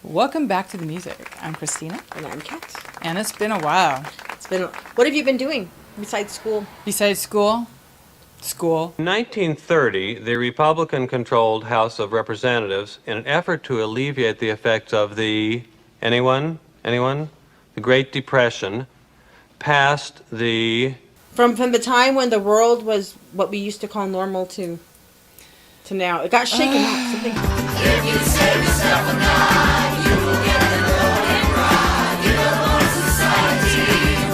Welcome back to the music. I'm Christina. And I'm Kat. And it's been a while. What have you been doing besides school? Besides school? School. In 1930, the Republican-controlled House of Representatives, in an effort to alleviate the effects of the... Anyone? The Great Depression, passed the... From the time when the world was what we used to call normal to now. It got shaken up. Something. If you save yourself or not, you will get the glory and pride. Give up on society,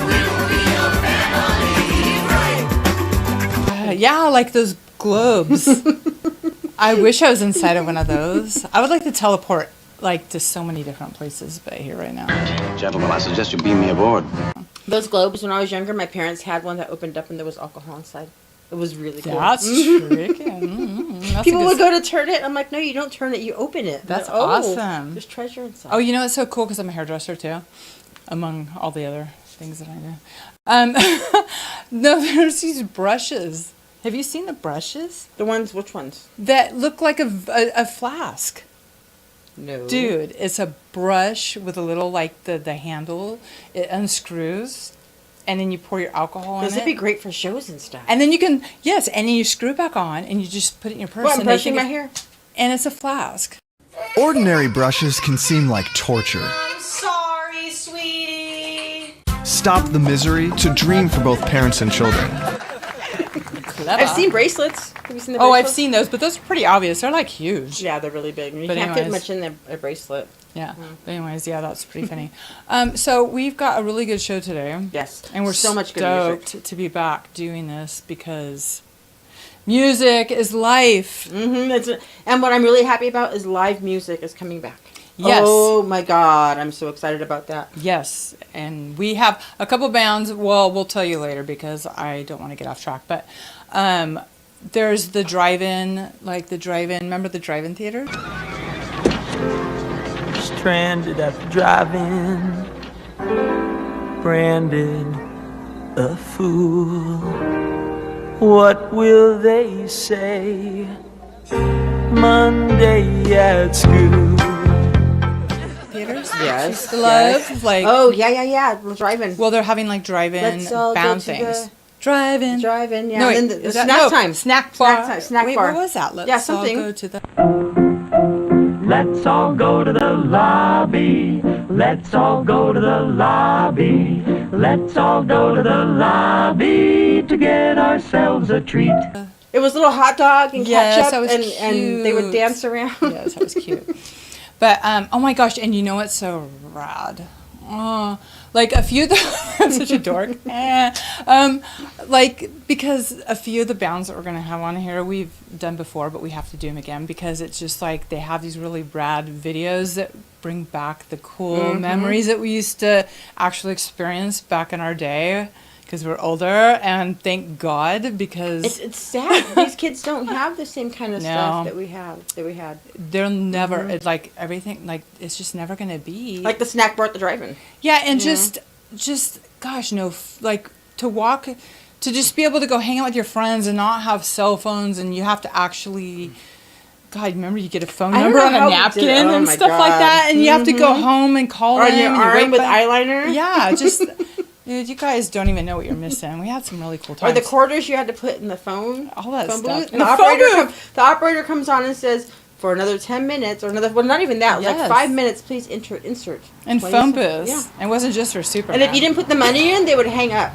we will be your family, right? Yeah, like those globes. I wish I was inside of one of those. I would like to teleport like to so many different places, but here right now. Gentlemen, I suggest you beam me aboard. Those globes, when I was younger, my parents had one that opened up and there was alcohol inside. It was really cool. That's tricky. That's People would go to turn it. I'm like, no, you don't turn it. You open it. That's like, oh, awesome. There's treasure inside. Oh, you know, it's so cool because I'm a hairdresser too, among all the other things that I do. No, there's these brushes. Have you seen the brushes? The ones, which ones? That look like a flask. No. Dude, it's a brush with a little, like, the handle. It unscrews, and then you pour your alcohol in it. This would be great for shows and stuff. And then you can, yes, and then you screw it back on, and you just put it in your purse. Well, I'm and they brushing think my hair. And it's a flask. Ordinary brushes can seem like torture. I'm sorry, sweetie. Stop the misery to dream for both parents and children. Clever. I've seen bracelets. Have you seen the Oh, bracelets? I've seen those, but those are pretty obvious. They're, like, huge. Yeah, they're really big. You But can't fit anyways. much in a bracelet. Yeah. But anyways, yeah, that's pretty funny. So we've got a really good show today. Yes. And we're so much good stoked music. to be back doing this because music is life. And what I'm really happy about is live music is coming back. Yes. Oh my God, I'm so excited about that. Yes. And we have a couple bands. Well, we'll tell you later because I don't want to get off track. But there's the drive-in, remember the drive-in theater? Stranded at the drive-in, branded a fool. What will they say Monday at school? Theaters? Yes. Used to love. Like, Oh, yeah. Drive-in. well, they're having like drive-in Let's all go bound to things. the- Drive-in. Drive-in, yeah. No, and wait, then the is that- snack no, time. Snack bar. time, snack Wait, bar. what was that? Let's Yeah, all something. go to the... Let's all go to the lobby. Let's all go to the lobby. Let's all go to the lobby to get ourselves a treat. It was a little hot dog and Yes, ketchup, that was and they would cute. dance around. Yes, that was cute. But, oh my gosh, and you know what's so rad? Oh, like a few of the... I'm such a dork. Like, because a few of the bands that we're going to have on here, we've done before, but we have to do them again because it's just like they have these really rad videos that bring back the cool memories that we used to actually experience back in our day because we're older, and thank God because... It's sad. These kids don't have the same kind of stuff No. that we had. They'll never, it's like everything, like it's just never going to be. Like the snack bar at the drive-in. Yeah, and just, gosh, no, like to walk, to just be able to go hang out with your friends and not have cell phones, and you have to actually, God, remember you get a phone I don't number know on a how we did napkin it. Oh and my stuff like God. that, and you have to go home and call Or them. on your and you're arm right with by- eyeliner. Yeah, just, dude, you guys don't even know what you're missing. We had some really cool times. Or the quarters you had to put in the phone. All that phone stuff. booth. In And the phone booth. the operator comes on and says, for another 10 minutes, or another, well, not even that, Yes. like 5 minutes, please insert. And Please. phone booths. Yeah. It wasn't just for Superman. And if you didn't put the money in, they would hang up.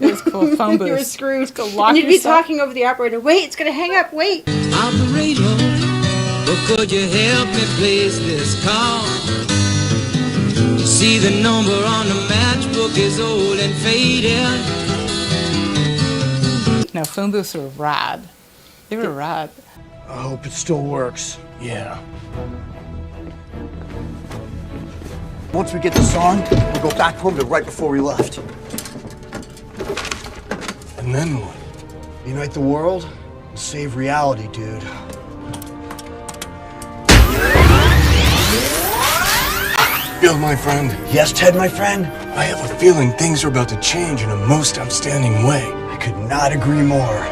it was cool. Phone booths. You were screwed. Go lock And you'd be yourself. talking over the operator. Wait, it's going to hang up. Wait. Operator, well, could you help me place this call? See, the number on the matchbook is old and faded. No, phone booths were rad. They were rad. I hope it still works. Yeah. Once we get this on, we'll go back home to right before we left. And then what? Unite the world? Save reality, dude. Bill, my friend, Yes, Ted, my friend? I have a feeling things are about to change in a most outstanding way. I could not agree more.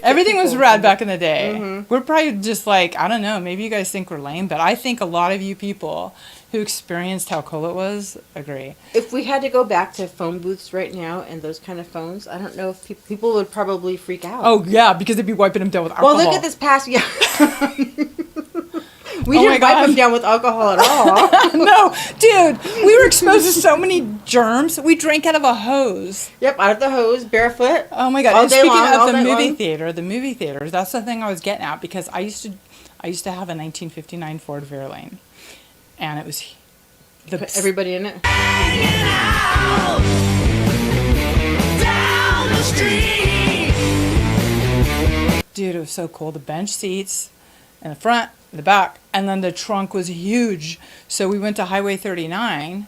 Everything was people- rad back in the day. Mhm. We're probably just like, I don't know, maybe you guys think we're lame, but I think a lot of you people who experienced how cool it was agree. If we had to go back to phone booths right now and those kind of phones, I don't know if people would probably freak out. Oh, yeah, because they'd be wiping them down with alcohol. Well, look at this past. Yeah. We Oh my didn't wipe God. them down with alcohol at all. No, dude, we were exposed to so many germs. We drank out of a hose. Yep, out of the hose, barefoot. Oh my God. All And day speaking long, all of the night movie long. theater, the movie theaters, that's the thing I was getting at because I used to have a 1959 Ford Fairlane. And it was Put everybody in it. Down the street. Dude, it was so cool. The bench seats in the front, in the back, and then the trunk was huge. So we went to Highway 39,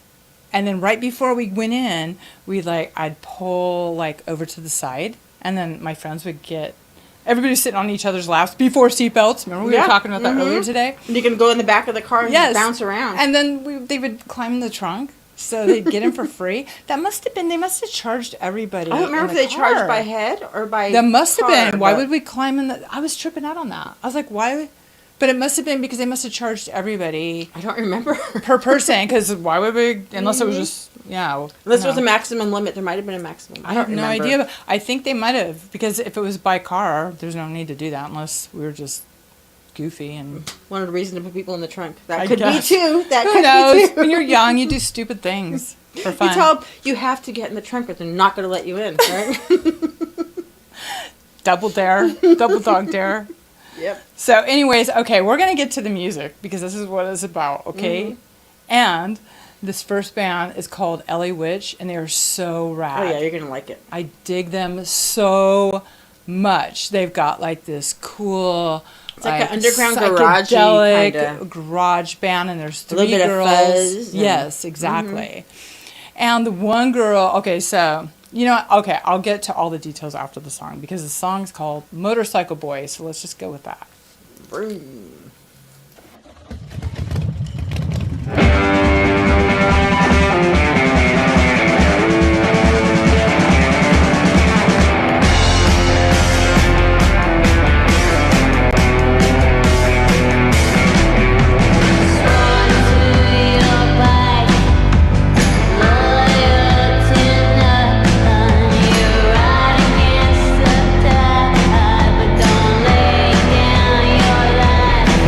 and then right before we went in, I'd pull over to the side, and then my friends would everybody was sitting on each other's laps before seatbelts. Remember we were talking about that earlier today? And you can go in the back of the car and just bounce around. And then they would climb the trunk. So they'd get in for free. They must have charged everybody. I don't remember if they charged by head or by That must have car, been. Why but- would we climb in the... I was tripping out on that. I was like, why... But it must have been because they must have charged everybody... I don't remember. ...per person, because why would we... Unless it was just... Yeah. Unless there was a maximum limit. There might have been a maximum. I have no idea. But I think they might have. Because if it was by car, there's no need to do that unless we were just goofy and... One of the reasons to put people in the trunk. That I could guess. be too. That Who could knows? be too. When you're young, you do stupid things for fun. You tell them you have to get in the trunk or they're not going to let you in, right? Double dare. Double dog dare. Yep. So anyways, okay, we're going to get to the music because this is what it's about, okay? Mm-hmm. And this first band is called LA Witch, and they are so rad. Oh, yeah, you're going to like it. I dig them so much. They've got this cool... It's like an underground garage-y psychedelic kinda. Garage band, and there's A little three bit of girls. fuzz and- Yes, exactly. And the one girl... Okay, so... You know what? Okay, I'll get to all the details after the song because the song's called Motorcycle Boy, so let's just go with that. Vroom. You're riding against the tide, but don't lay down your life.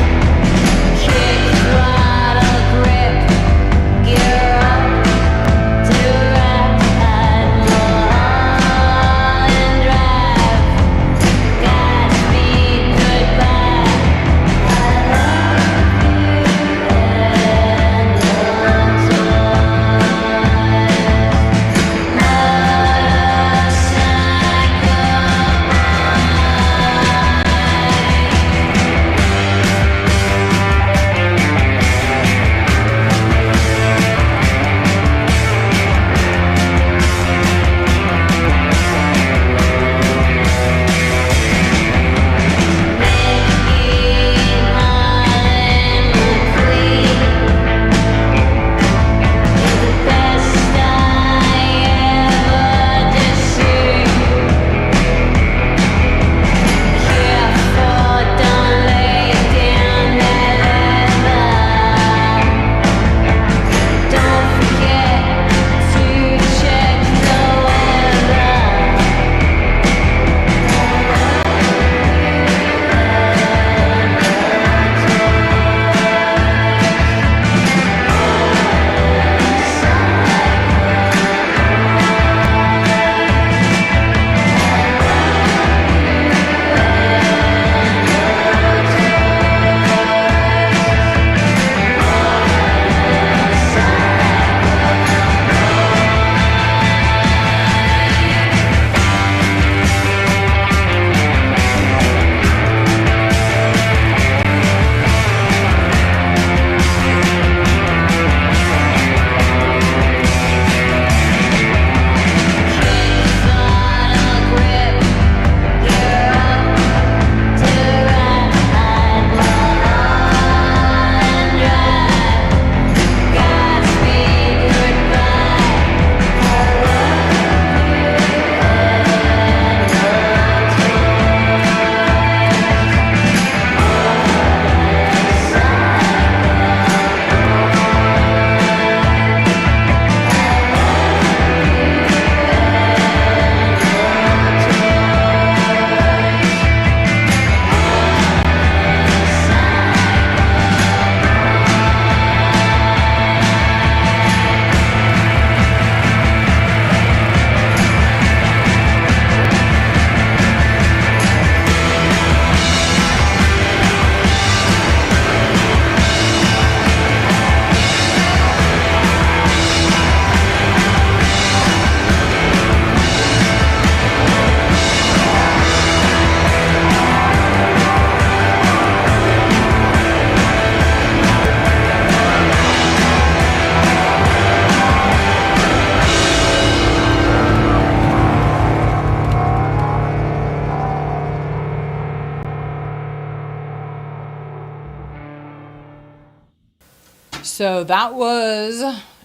So that was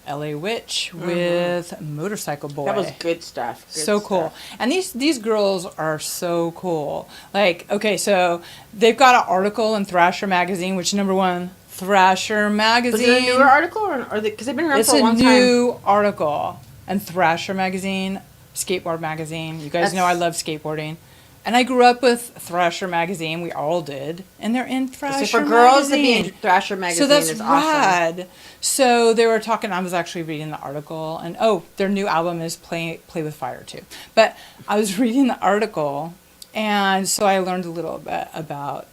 LA Witch with Motorcycle Boy. That was good stuff. Good So cool. stuff. And these girls are so cool. Like, okay, so they've got an article in Thrasher magazine, which #1 Thrasher magazine. Was it a newer article or because they've been around It's for a long a time? new article. And Thrasher magazine, skateboard magazine. You guys know I love skateboarding. And I grew up with Thrasher magazine. We all did. And they're in Thrasher So for girls to magazine. be in Thrasher magazine So that's is awesome. rad. So they were talking. I was actually reading the article, and their new album is Play with Fire too. But I was reading the article, and so I learned a little bit about.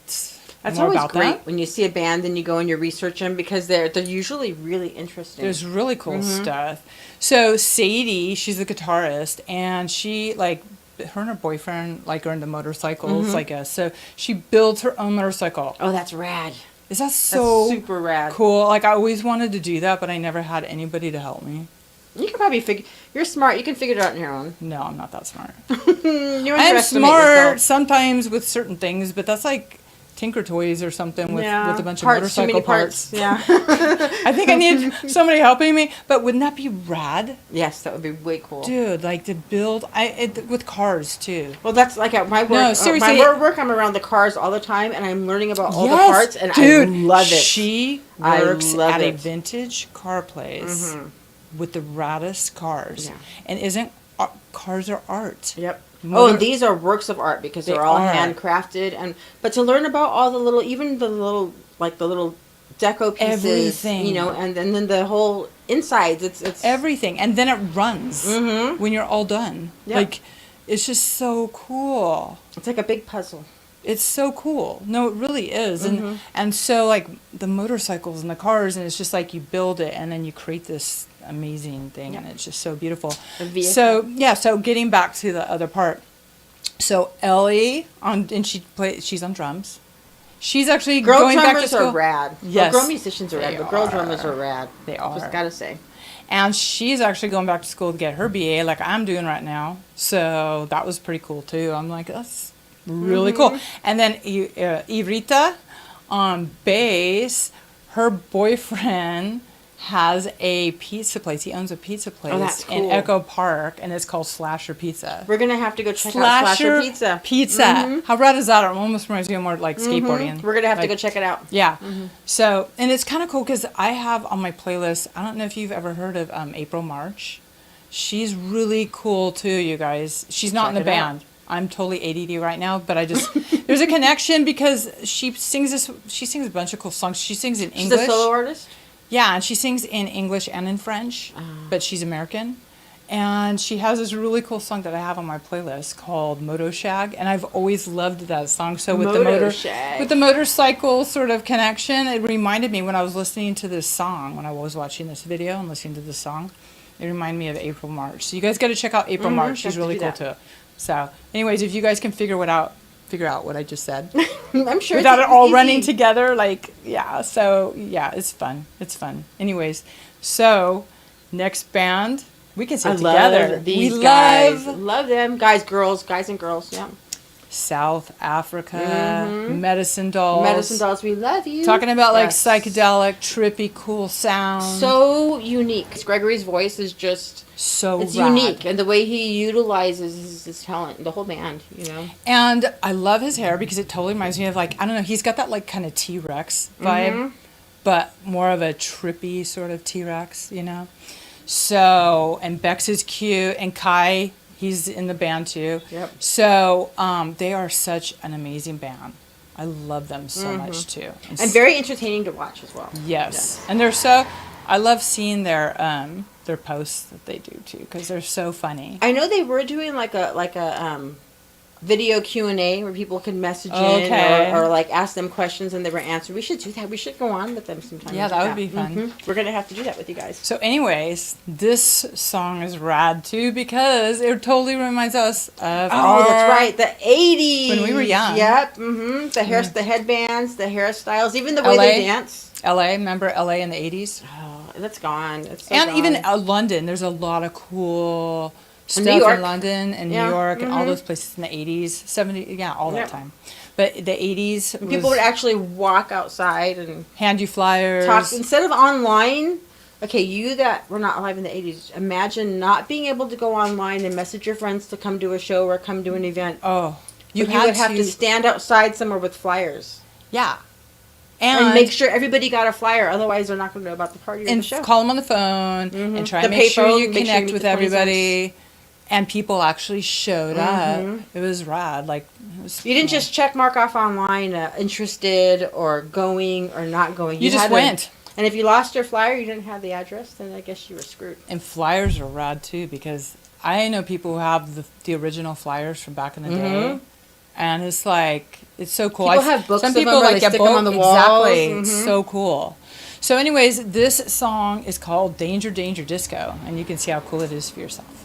That's more always about great that. when you see a band and you go and you research them because they're usually really interesting. There's really cool stuff. So Sadie, she's the guitarist, and she her and her boyfriend are into motorcycles like us. So she builds her own motorcycle. Oh, that's rad. Is that so That's super rad. cool? Like I always wanted to do that, but I never had anybody to help me. You can probably figure. You're smart. You can figure it out on your own. No, I'm not that smart. You I am underestimate smart yourself. sometimes with certain things, but that's like Tinker Toys or something with a bunch of Too many motorcycle parts. Yeah. I think I need somebody helping me. But wouldn't that be rad? Yes, that would be way cool. Dude, like to build with cars too. Well, that's like at my work. No, seriously. My work, I'm around the cars all the time, and I'm learning about all the Yes, parts, and dude, I love it. She I works love at a it. vintage car place with the raddest cars. Yeah. And cars are art. Yep. Motor- and these are works of art because They they're all are. handcrafted, but to learn about all the little deco pieces, Everything. and then the whole insides, it's everything, and then it runs when you're all done. Yeah. Like, it's just so cool. It's like a big puzzle. It's so cool. No, it really is. And so like the motorcycles and the cars, and it's just like you build it and then you create this amazing thing, and it's just so beautiful. A vehicle. So getting back to the other part. So Ellie she's on drums. She's actually Girl going back to drummers school. are rad. Yes. Well, girl musicians are rad, They but girl are. drummers are rad. They are. Just gotta say. And she's actually going back to school to get her BA like I'm doing right now. So that was pretty cool too. I'm like, that's really cool. And then Ivrita on bass, her boyfriend has a pizza place. He owns a pizza place that's in cool. Echo Park, and it's called Slasher Pizza. We're gonna have to go check out Slasher Pizza. Pizza. How rad is that? It almost reminds me of more like skateboarding. We're gonna have to Like, go check it out. yeah. So, and it's kind of cool because I have on my playlist, I don't know if you've ever heard of April March. She's really cool too, you guys. She's not in the Check it out. band. I'm totally ADD right now, but I just, there's a connection because she sings a bunch of cool songs. She sings in She's English. a solo artist. Yeah, and she sings in English and in French, but she's American. And she has this really cool song that I have on my playlist called Moto Shag, and I've always loved that song. So with Moto Shag. with the motorcycle sort of connection, it reminded me when I was listening to this song, when I was watching this video and listening to this song, it reminded me of April March. So you guys got to check out April March. She's have to really do cool that. too. So, anyways, if you guys can figure out what I just said I'm sure without it's it all easy. running together, like, yeah. So yeah, it's fun. It's fun. Anyways, so next band we can sit I together. love these We guys. love Love them. Guys and girls. Yeah. South Africa, Medicine Dolls. Medicine Dolls, we love you. Talking about Yes. like psychedelic, trippy, cool sound. So unique. Gregory's voice is just so it's rad. unique, and the way he utilizes his talent, the whole band, And I love his hair because it totally reminds me of like, I don't know, he's got that like kind of T-Rex vibe, but more of a trippy sort of T-Rex, So, and Bex is cute, and Kai, he's in the band too. Yep. So, they are such an amazing band. I love them so much too. And very entertaining to watch as well. Yes. And I love seeing their posts that they do too, because they're so funny. I know they were doing like a video Q&A where people could message Okay. in or like ask them questions and they were answered. We should do that. We should go on with them sometime. Yeah, and do that would be fun. We're going to have to do that with you guys. So anyways, this song is rad too because it totally reminds us of that's right. The 80s. When we were young. Yep. The headbands, the hairstyles, even the way LA. they dance. LA, remember LA in the 80s? Oh, that's gone. It's so And gone. even London, there's a lot of cool stuff New York. in London and Yeah, New York and all those places in the 80s, 70s, yeah, all that Yep. time. But the 80s, People would actually walk outside and hand you flyers. talk instead of online. Okay, you that were not alive in the 80s, imagine not being able to go online and message your friends to come to a show or come to an event. Oh, You would have to stand outside somewhere with flyers. Yeah. And make sure everybody got a flyer, otherwise they're not going to know about the party or the And show. call them on the phone and try The to make sure payphone, you make sure you connect meet with the 20 everybody. And people actually showed up. It was rad. Like, it was You didn't just check mark off online, interested or going or not going. You just had went. And if you lost your flyer, you didn't have the address, then I guess you were screwed. And flyers are rad too, because I know people who have the original flyers from back in the day. And it's like, it's so cool. People have books some of people them, or like they get stick them on the walls. Exactly. It's so cool. So anyways, this song is called Danger, Danger Disco. And you can see how cool it is for yourself.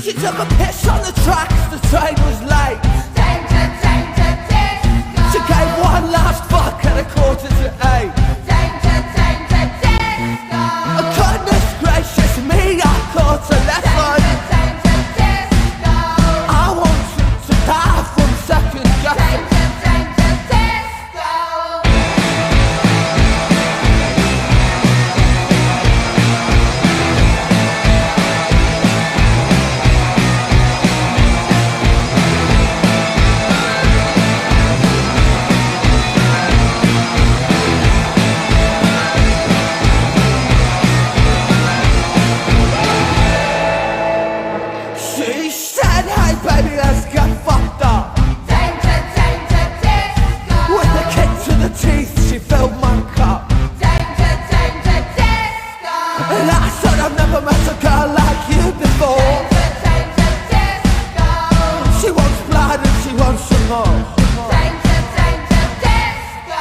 She took a piss on the tracks, the train was late. Danger, danger, disco. She gave one last fuck at 7:45. Danger, danger, disco. Oh, goodness gracious me, I thought a lesson. Danger, disco. I want you to die from second guessing. Danger, danger, disco. She said, hey baby, let's get fucked up. Danger, danger, disco. With a kick to the teeth, she filled my cup. Danger, danger, disco. And I said, I've never met a girl like you before. Danger, danger, disco. She wants blood and she wants some more. Danger, danger, disco.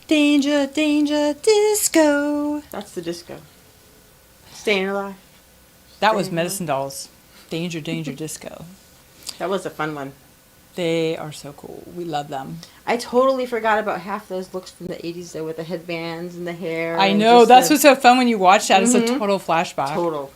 Danger, danger, disco. That's the disco. Staying alive. That was Medicine Dolls. Danger, danger, disco. That was a fun one. They are so cool. We love them. I totally forgot about half those looks from the 80s though, with the headbands and the hair. I and know. just That's the- what's so fun when you watch that. It's a total flashback. Total.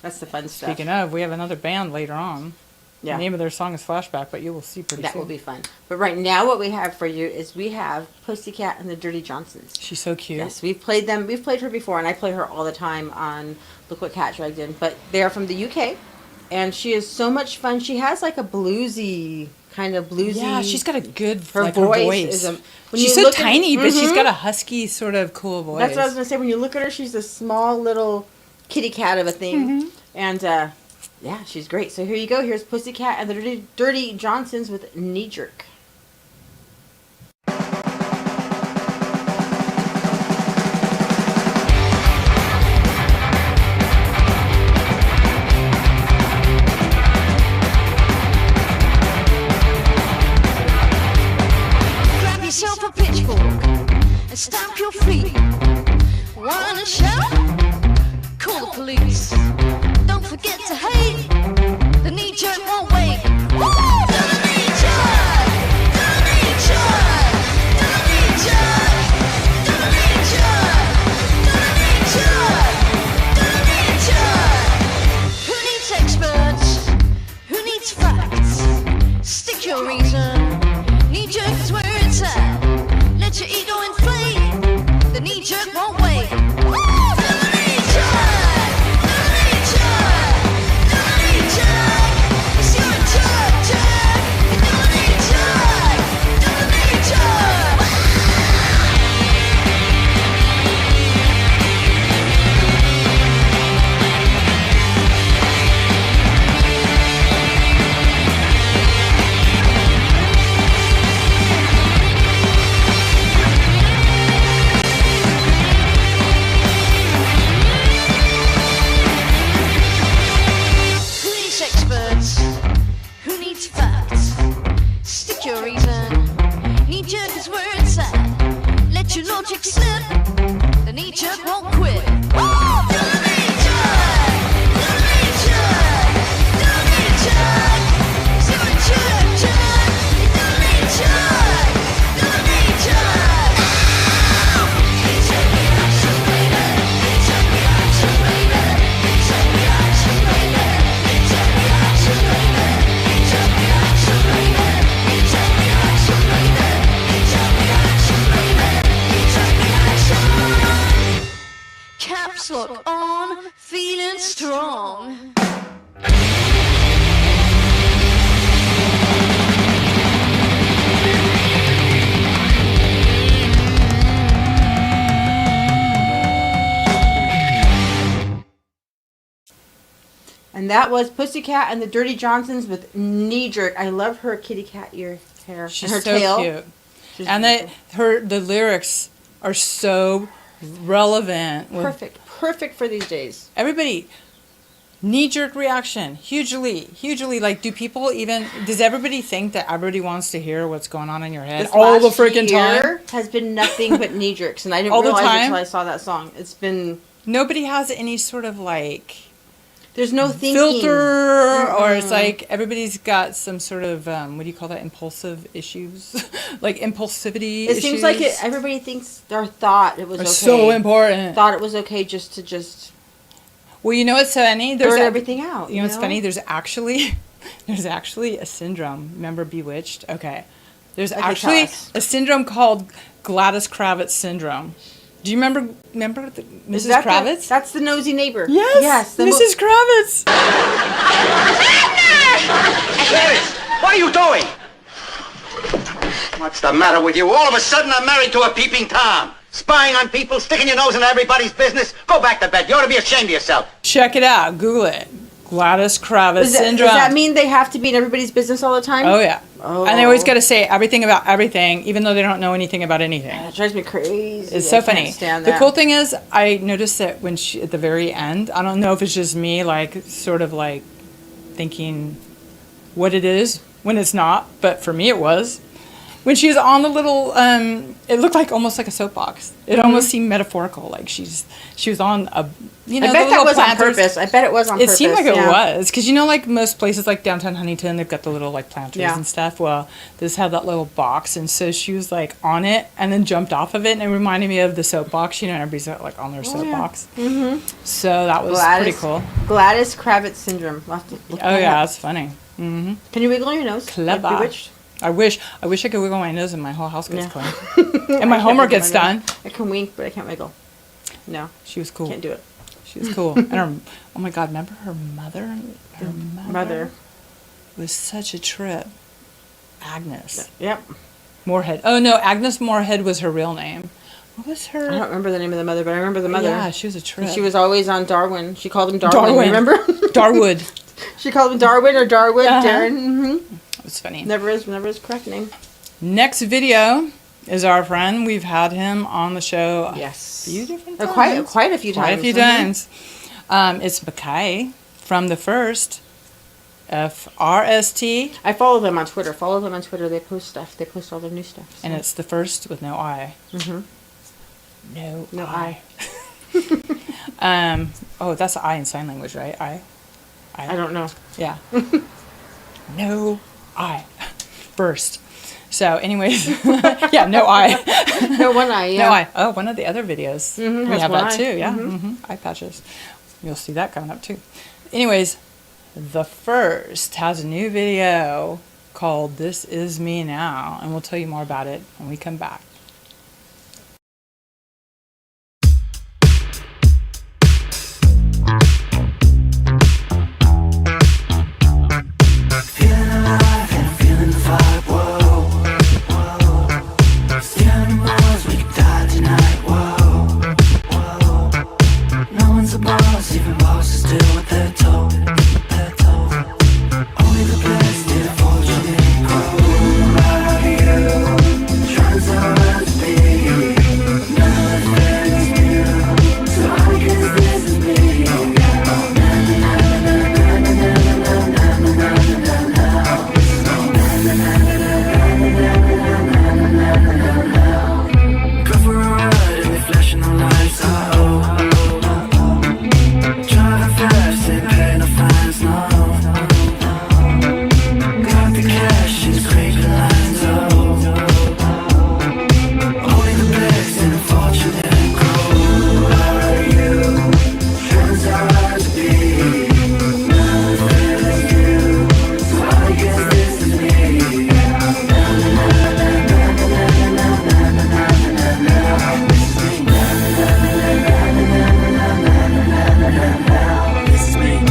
That's the fun stuff. Speaking of, we have another band later on. Yeah. The name of their song is Flashback, but you will see pretty That soon. will be fun. But right now what we have for you is we have Pussycat and the Dirty Johnsons. She's so cute. Yes, we've played them. We've played her before, and I play her all the time on Look What Cat Dragged In. But they are from the UK, and she is so much fun. She has like a bluesy, kind of bluesy... Yeah, she's got a good Her like, voice, her voice. is a... when She's you so look at- tiny, but she's Mhm. got a husky, sort of cool voice. That's what I was going to say. When you look at her, she's a small little kitty cat of a thing. And, yeah, she's great. So here you go. Here's Pussycat and the Dirty Johnsons with Kneejerk. Grab yourself a pitchfork and stamp your feet. Wanna shout? Call the police. Don't forget to hate. The knee jerk won't wait. Woo! To the knee jerk! reason. Knee-jerk is where it's at. Let your ego inflate. The knee-jerk won't wait. Woo! Do the knee-jerk! Do the knee-jerk! Do the knee-jerk! 'Cause you're a jerk, jerk! Do the knee-jerk! Do the knee-jerk! Who needs experts? Who needs facts? Stick your reason. Knee-jerk is where it's at. Let your logic slip. The knee-jerk won't quit. Woo! Do the knee-jerk! Do the knee-jerk! Do the knee-jerk! 'Cause you're a jerk, jerk! Do the knee-jerk! Do the knee-jerk! Knee-jerk reaction, baby! Knee-jerk reaction, baby! Knee-jerk reaction, baby! Knee-jerk reaction, baby! Knee-jerk reaction, baby! Knee-jerk reaction, baby! Knee-jerk reaction, baby! Knee-jerk reaction! Caps lock on, feeling strong. And that was Pussycat and the Dirty Johnsons with Kneejerk. I love her kitty cat ear hair She's and her so tail. cute. She's And the lyrics are so relevant. with perfect for these days. Everybody, knee-jerk reaction, hugely. Like, does everybody think that everybody wants to hear what's going on in your head This all the last freaking year time? has been nothing but knee jerks, and I didn't All the realize it time? until I saw that song. It's been Nobody has any sort of like there's no thinking filter, or it's like everybody's got some sort of what do you call that? Impulsive issues, like impulsivity. It seems like everybody thinks or thought it was okay. So important. Thought it was okay just to just. Well, you know what's funny? Blurt everything out. You know what's funny? There's actually a syndrome. Remember Bewitched? Okay. There's actually a syndrome called Gladys Kravitz syndrome. Do you remember Mrs. Kravitz? That's the nosy neighbor. Yes, Mrs. Kravitz. Gladys, what are you doing? What's the matter with you? All of a sudden I'm married to a peeping Tom. Spying on people, sticking your nose in everybody's business. Go back to bed. You ought to be ashamed of yourself. Check it out. Google it. Gladys Kravitz syndrome. Does that mean they have to be in everybody's business all the time? Oh, yeah. Oh. And they always got to say everything about everything, even though they don't know anything about anything. It drives me crazy. It's so I can't funny. stand The that. cool thing is, I noticed that when she, at the very end, I don't know if it's just me, like, sort of like thinking what it is when it's not, but for me it was. When she was on the little, it looked like almost like a soapbox. It almost seemed metaphorical, like she was on a, I bet that was on purpose. I bet it was on purpose. It seemed like it was, because you know, like most places, like downtown Huntington, they've got the little like planters and stuff. Well, this had that little box, and so she was like on it, and then jumped off of it, and it reminded me of the soapbox. You know, everybody's like on their soapbox. Yeah. Mm-hmm. So that was pretty cool. Gladys Kravitz syndrome. We'll have to look Oh that yeah, up. that's funny. Mm-hmm. Can you wiggle your nose? Clever. Like Bewitched? I wish I could wiggle my nose and my whole house gets clean. And my homework gets done. I can wink, but I can't wiggle. No. She was cool. Can't do it. She was cool. And her, oh my God, remember her mother? Her mother was such a trip. Agnes. Yep. Moorhead. Oh no, Agnes Moorhead was her real name. What was her? I don't remember the name of the mother, but I remember the mother. Yeah, she was a trip. And she was always on Darwin. She called him Darwin. Remember? Darwood. She called him Darwin or Darwood. Darren. Mm-hmm. It's funny. Never his correct name. Next video is our friend. We've had him on the show a few different times. Quite a few times. Quite a few times. It's Mackay from the Frst. Frst. I follow them on Twitter. Follow them on Twitter. They post stuff. They post all their new stuff. So. And it's the Frst with no I. Mm-hmm. No I. Oh, that's I in sign language, right? I don't know. Yeah. No I. First. So, anyways, yeah, no I. No one eye, yeah. No I. Oh, one of the other videos. Mm-hmm, we have that eye. too, yeah. Mm-hmm. Eye patches. You'll see that coming up too. Anyways, the Frst has a new video called This Is Me Now, and we'll tell you more about it when we come back. Feeling alive and feeling the vibe, whoa, whoa. Still animals, we could die tonight, whoa, whoa. No one's a boss, even bosses still with their toe, their toe. Only the best did a fortune and grow. Who are you? Trying so hard to be. Nothing's new, so I guess this is me. Go for a ride and we flashing the lights, driving fast and paying no fines, no. Got the cash and scraping lines, only the best and the fortunate and grow. Who are you? Trying so hard to be. Nothing's new, so I guess this is me. This is me.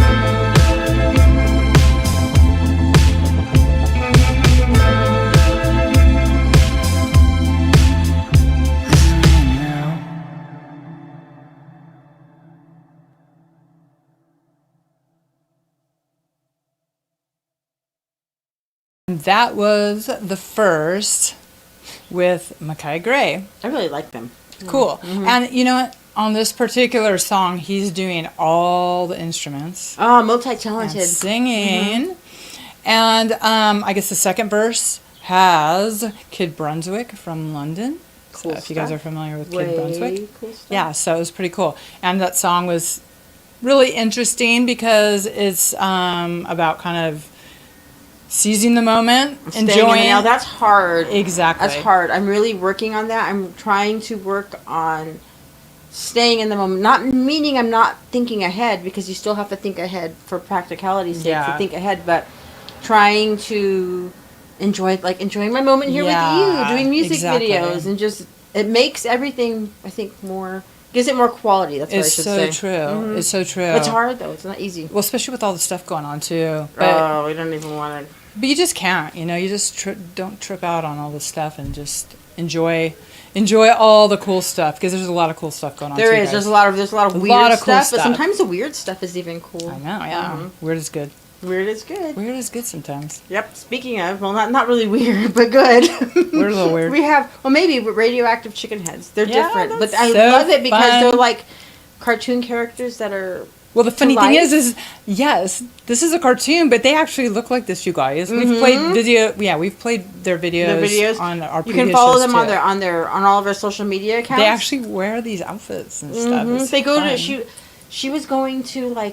That was the Frst with Mackay Gray. I really like them. Cool. And you know what? On this particular song, he's doing all the instruments. Oh, multi-talented. And singing. And I guess the second verse has Kid Brunswick from London. Cool So if you guys stuff. are familiar with Way Kid Brunswick. cool stuff. Yeah, so it was pretty cool. And that song was really interesting because it's about kind of seizing the moment, Staying in enjoying. the now that's hard. Exactly. That's hard. I'm really working on that. I'm trying to work on staying in the moment. Not meaning I'm not thinking ahead, because you still have to think ahead for practicality's sake Yeah. to think ahead, but trying to enjoying my moment here with you, doing music exactly. videos, and just it makes everything, I think, gives it more quality. That's what I It's should so say. true. Mhm. It's so true. It's hard though. It's not easy. Well, especially with all the stuff going on too. But, Oh, we don't even want to. but you just can't. You know, you just don't trip out on all this stuff and just enjoy all the cool stuff, because there's a lot of cool stuff going on. There too, is. guys. There's a lot of weird lot of cool stuff, but stuff. sometimes the weird stuff is even cool. I know. Yeah. Weird is good. Weird is good. Weird is good sometimes. Yep. Speaking of, well, not really weird, but good. We're a little weird. We have, maybe radioactive chicken heads. They're Yeah, different, but that's I so love it because fun. they're like cartoon characters that are. Well, the funny to thing life. is yes, this is a cartoon, but they actually look like this, you guys. We've played we've played their videos, on our You previous can follow shows, them too. on all of our social media accounts. They actually wear these outfits and stuff. It's They go fun. to she was going to I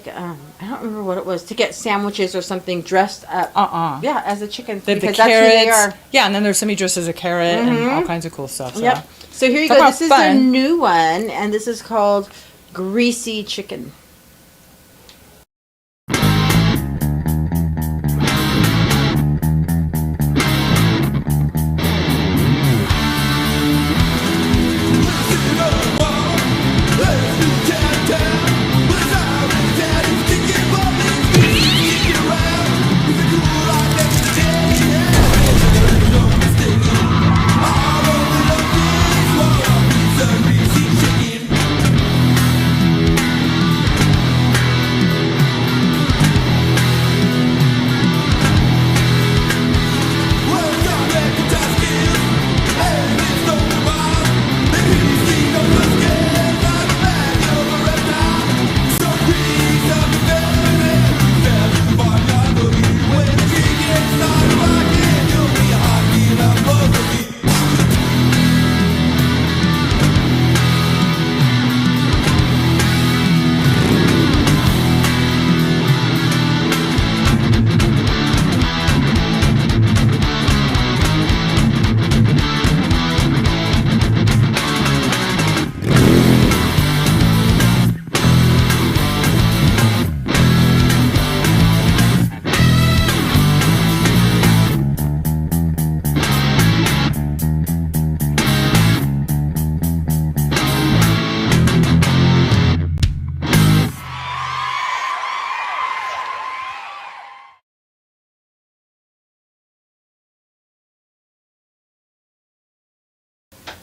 don't remember what it was, to get sandwiches or something, dressed up. Yeah, as a chicken. They have the because that's who carrots. they are. Yeah, and then there's somebody dressed as a carrot and all kinds of cool stuff. So. Yep. So here you Talk go. about This is fun. the new one, and this is called Greasy Chicken.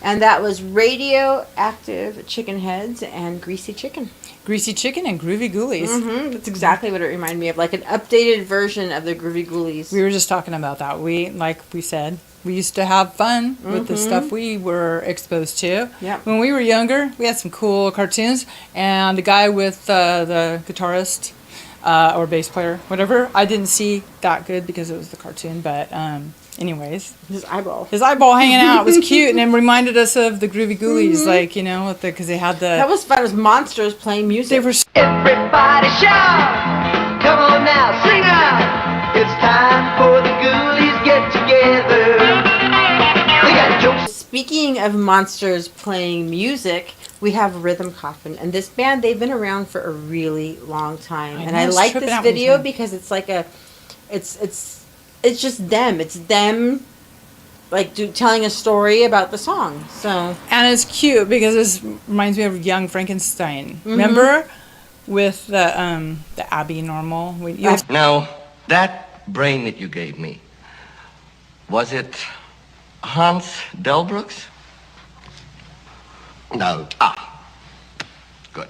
And that was Radioactive Chicken Heads and Greasy Chicken. Greasy Chicken and Groovy Ghoulies. Mm-hmm. That's exactly what it reminded me of, like an updated version of the Groovy Ghoulies. We were just talking about that. Like we said, we used to have fun with the stuff we were exposed to. Yep. When we were younger, we had some cool cartoons, and the guy with the guitarist or bass player, whatever, I didn't see that good because it was the cartoon, but anyways. His eyeball hanging out was cute, and it reminded us of the Groovy Ghoulies, like, you know, because they had the... That was fun. It was monsters playing music. They were... Everybody shout! Come on now, sing out! It's time for the Ghoulies get together. They got jokes. Speaking of monsters playing music, we have Rythhm Coffin, and this band, they've been around for a really long time. And I like this video because it's like a... It's just them. It's them, like, telling a story about the song. So and it's cute because this reminds me of Young Frankenstein. Remember with the Abby Normal. Now that brain that you gave me, was it Hans Delbrooks? No. Good.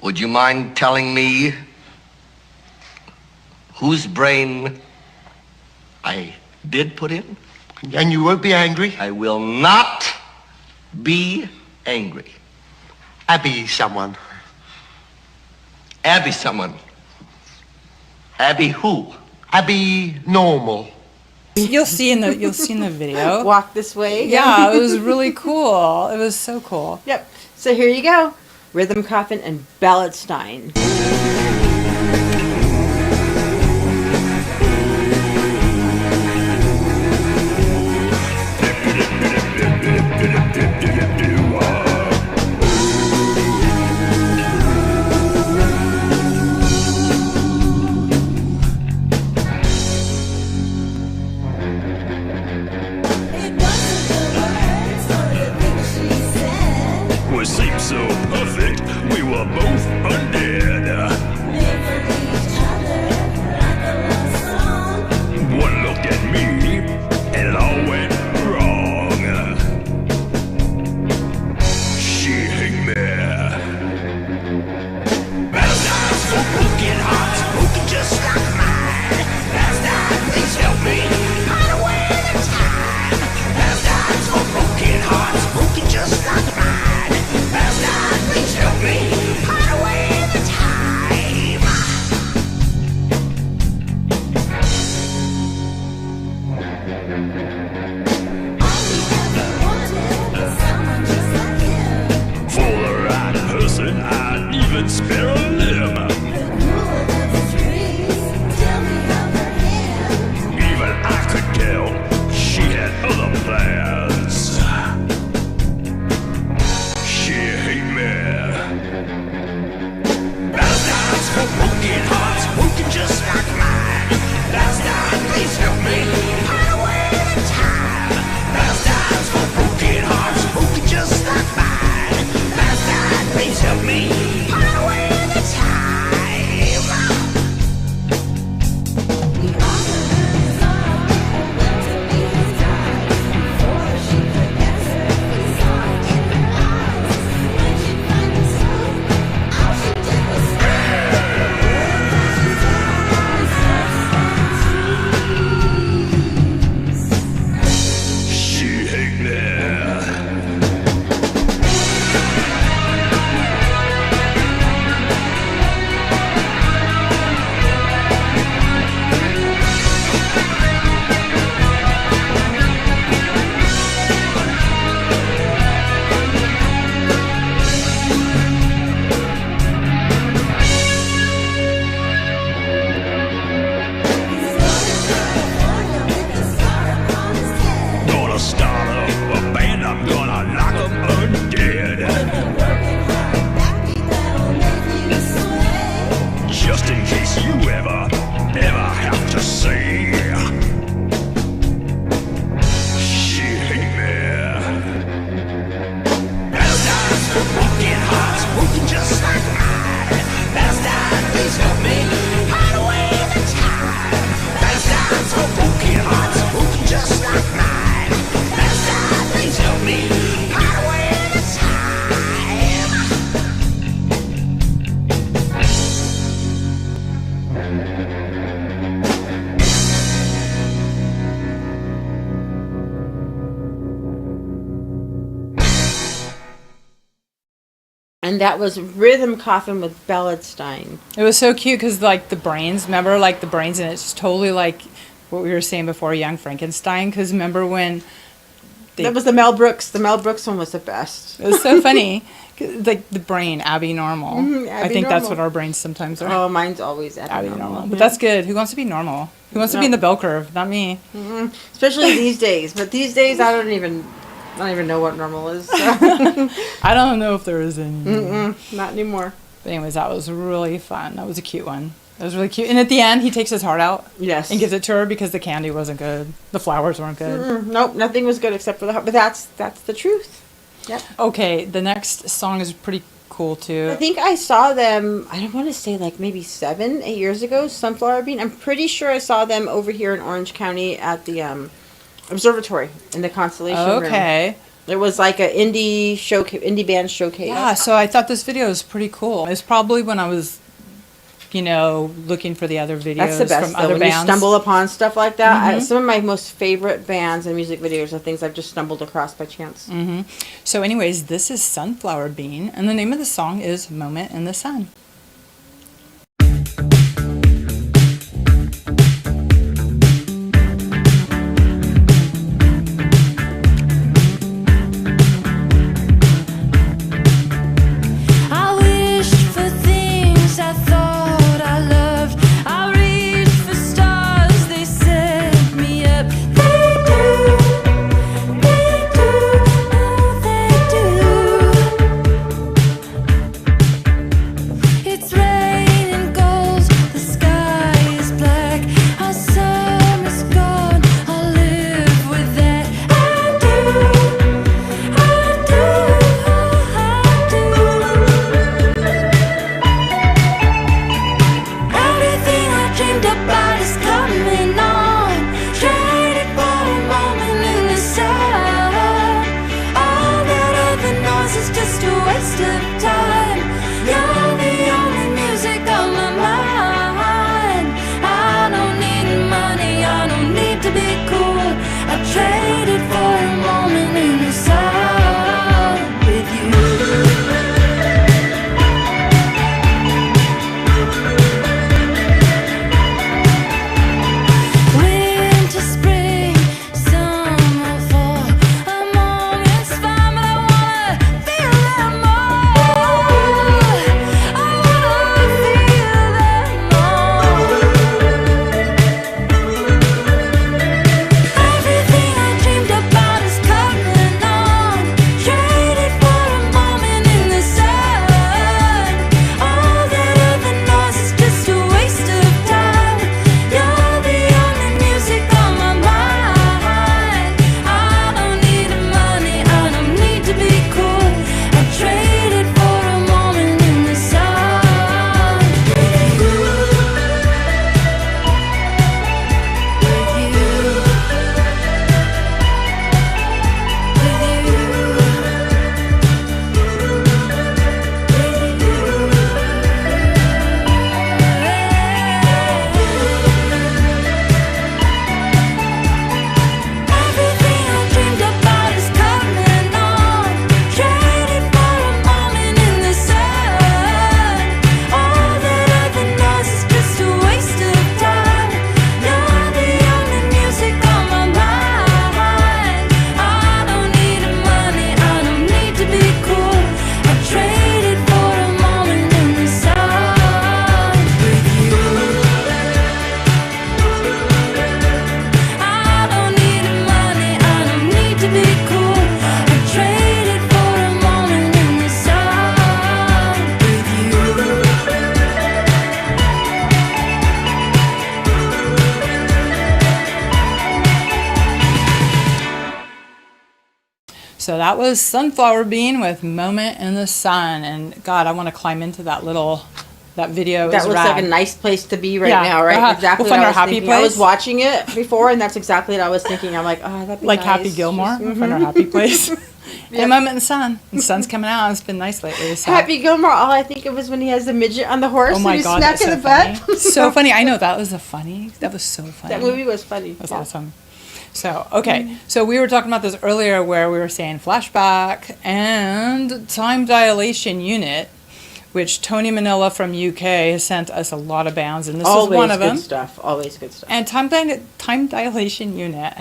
Would you mind telling me whose brain I did put in? And you won't be angry? I will not be angry. Abby someone. Abby someone. Abby who? Abby Normal. You'll see in the video. Walk this way. Yeah, it was really cool. It was so cool. Yep. So here you go. Rythhm Coffin and Balladstein. Seemed so perfect, we were both undead. One look at me, and it all went wrong. She hit me. Balladsteins for broken hearts, broken just like mine. Balladstein, please help me hide away the time. Balladsteins for broken hearts, broken just like mine. Please help me hide away the time. For the right person, I'd even spare a limb. Even I could tell she had other plans. Balladsteins for broken hearts, broken just like mine. Balladstein, please help me hide away the time. Balladsteins for broken hearts, broken just like mine. Balladstein, please help me hide away And that was Rythhm Coffin with Balladstein. It was so cute because, like, the brains, remember, like, the brains, and it's totally like what we were saying before, Young Frankenstein, because remember when... That was the Mel Brooks. The Mel Brooks one was the best. It was so funny. Like, the brain, Abby Normal. Abby I think that's Normal. what our brains sometimes are. Oh, mine's always Abby Normal. But Yeah. that's good. Who wants to be normal? Who wants to be in the bell curve? Not me. Especially these days. But these days, I don't even know what normal is. So. I don't know if there is any. Not anymore. But anyways, that was really fun. That was a cute one. That was really cute. And at the end, he takes his heart out. Yes. And gives it to her because the candy wasn't good. The flowers weren't good. Nope, nothing was good except for the heart. But that's the truth. Yep. Okay, the next song is pretty cool too. I think I saw them, I don't want to say like maybe 7, 8 years ago, Sunflower Bean. I'm pretty sure I saw them over here in Orange County at the observatory in the Constellation Room. Okay. It was like an indie band showcase. Yeah, so I thought this video was pretty cool. It's probably when I was, looking for the other videos That's the best, from though, other when bands. you stumble upon stuff like that. Mhm. Some of my most favorite bands and music videos are things I've just stumbled across by chance. So anyways, this is Sunflower Bean, and the name of the song is Moment in the Sun. I wished for things I thought I loved. I reached for stars, they set me up. They do, oh they do. It's raining gold, the sky is black. Our summer's gone, I'll live with that. I do. Everything I dreamed about is coming on. Traded for a moment in the sun. All that other noise is just a waste of time. You're the only music on my mind. I don't need money, I don't need to be cool. I traded for a moment in the sun with you. Winter, spring, summer, fall. A moment's fine, but I wanna feel them all. I wanna feel them all. Everything I dreamed about is coming on. Traded for a moment in the sun. All that other noise is just a waste of time. You're the only music on my mind. I don't need money, I don't need to be cool. I traded for a moment in the sun with you. Everything I dreamed about is coming on. Traded for a moment in the sun. All that other noise is just a waste of time. You're the only music on my mind. I don't need money, I don't need to be cool. I traded for a moment in the sun with you. I don't need money, I don't need to be cool. I traded for a moment in the sun with you. So that was Sunflower Bean with Moment in the Sun. And God, I want to climb into that video. It That was looks rad. like a nice place to be right Yeah, now, right? uh-huh. Exactly We'll what find I our was happy thinking. I was place. watching it before, and that's exactly what I was thinking. I'm like, oh, that'd be Like nice. Happy Gilmore. We'll find our happy place. And Moment in the Sun. The sun's coming out. It's been nice lately. So. Happy Gilmore, all I think of is when he has the midget on the horse Oh my and he's God, that's smacking so the butt. funny. So funny. I know that was so funny. That movie was funny. That's yeah. awesome. So, okay. So we were talking about this earlier where we were saying Flashback and Time Dilation Unit, which Tony Manila from UK has sent us a lot of bands, and this is one of them. Always good stuff. Always good stuff. And Time Dilation Unit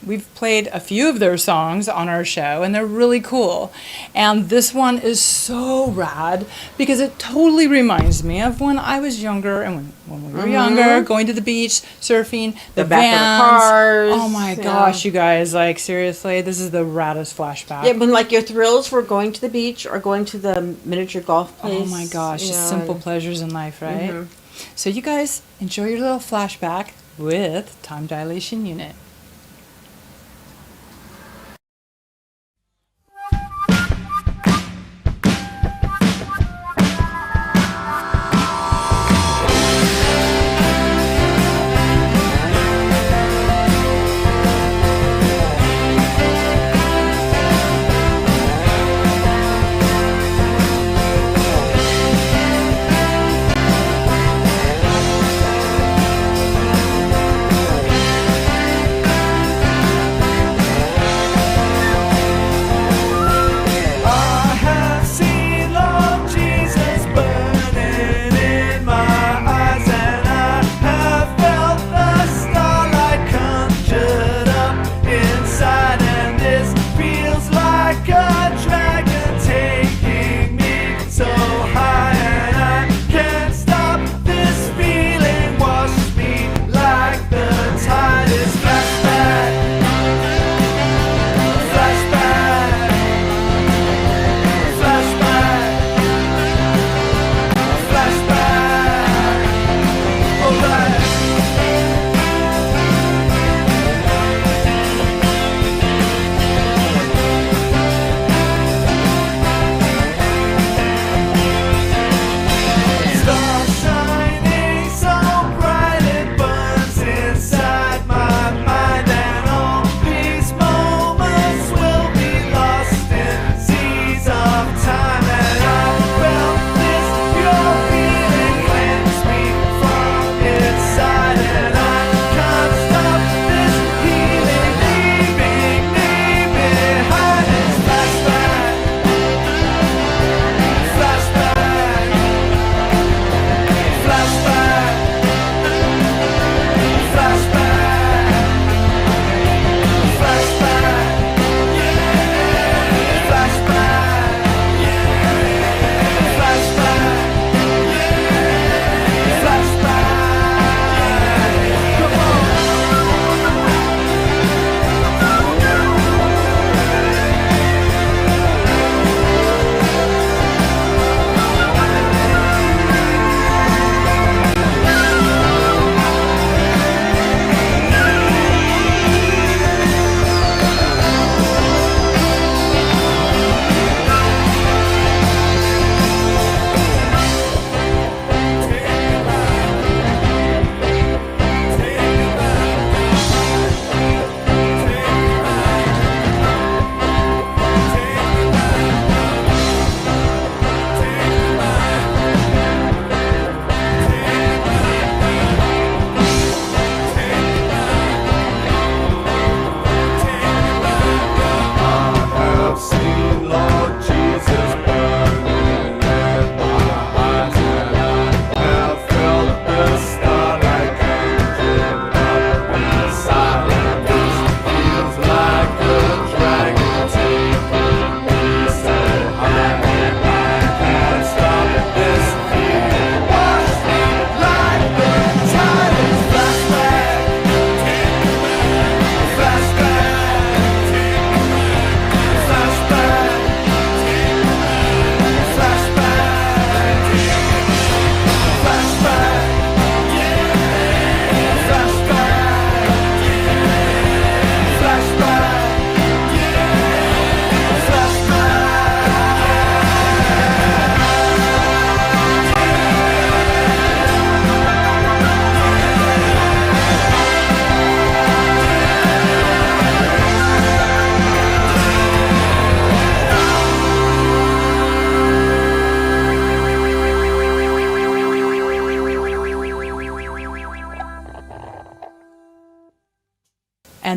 we've played a few of their songs on our show, and they're really cool. And this one is so rad because it totally reminds me of when I was younger and when we were younger, going to the beach, surfing, the back of vans. the cars. Oh my gosh, you guys! Like seriously, this is the raddest Flashback. Yeah, when like your thrills were going to the beach or going to the miniature golf place. Oh my gosh, just simple pleasures in life, right? So you guys enjoy your little Flashback with Time Dilation Unit. Thank